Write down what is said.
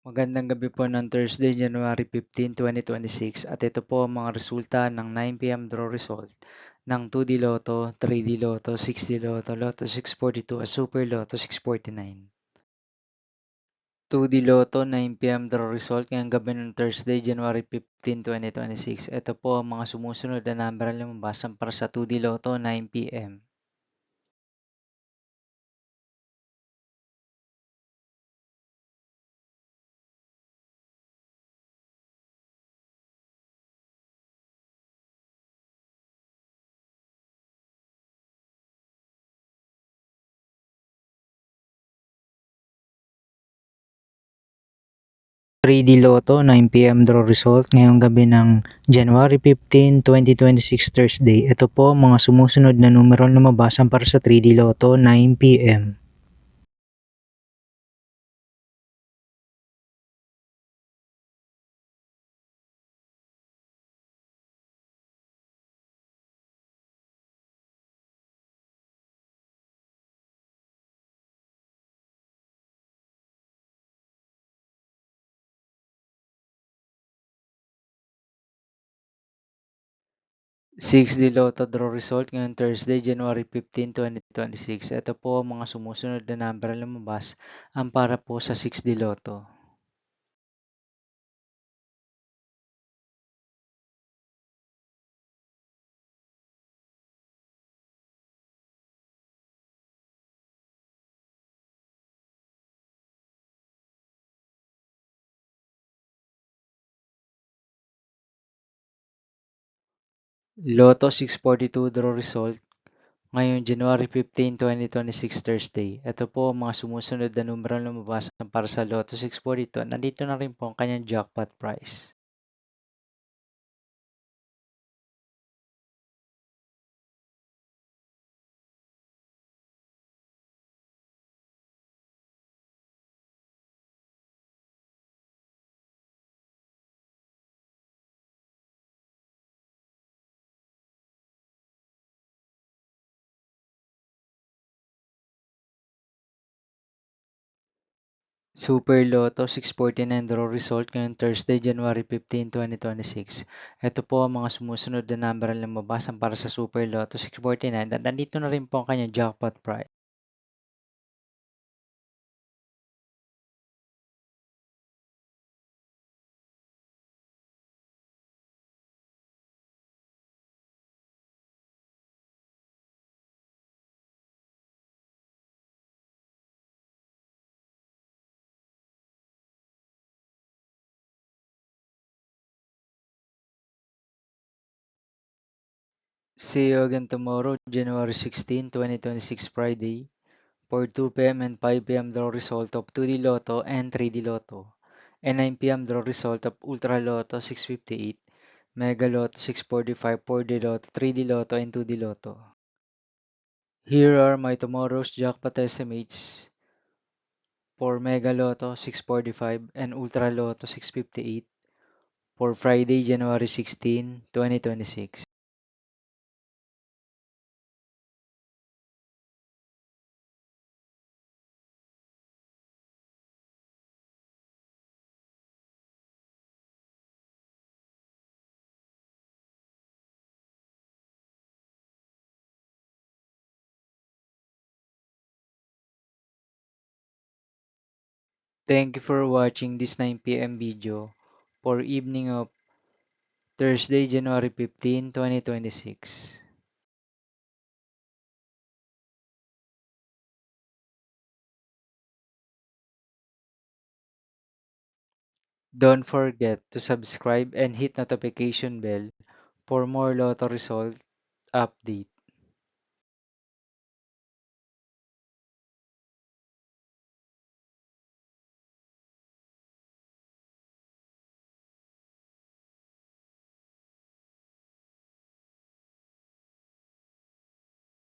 Magandang gabi po ng Thursday, January 15, 2026 at ito po ang mga resulta ng 9 p.m. draw result ng 2D Lotto, 3D Lotto, 6D Lotto, Lotto 642 at Super Lotto 649. 2D Lotto 9 p.m. draw result ngayong gabi ng Thursday, January 15, 2026. Ito po ang mga sumusunod na number na lumabas para sa 2D Lotto 9 p.m. 3D Lotto 9 p.m. draw result ngayong gabi ng January 15, 2026 Thursday. Ito po ang mga sumusunod na numero na lumabas para sa 3D Lotto 9 p.m. 6D Lotto draw result ngayong Thursday, January 15, 2026. Ito po ang mga sumusunod na number na lumabas para po sa 6D Lotto. Lotto 642 draw result ngayong January 15, 2026 Thursday. Ito po ang mga sumusunod na numero na lumabas para sa Lotto 642. Nandito na rin po ang kanyang jackpot price. Super Lotto 649 draw result ngayong Thursday, January 15, 2026. Ito po ang mga sumusunod na number na lumabas para sa Super Lotto 649 at nandito na rin po ang kanyang jackpot price. See you again tomorrow, January 16, 2026 Friday for 2 p.m. and 5 p.m. draw result of 2D Lotto and 3D Lotto and 9 p.m. draw result of Ultra Lotto 658, Mega Lotto 645, 4D Lotto, 3D Lotto, and 2D Lotto. Here are my tomorrow's jackpot estimates for Mega Lotto 645 and Ultra Lotto 658 for Friday, January 16, 2026. Thank you for watching this 9 p.m. video for evening of Thursday, January 15, 2026. Don't forget to subscribe and hit notification bell for more Lotto result update.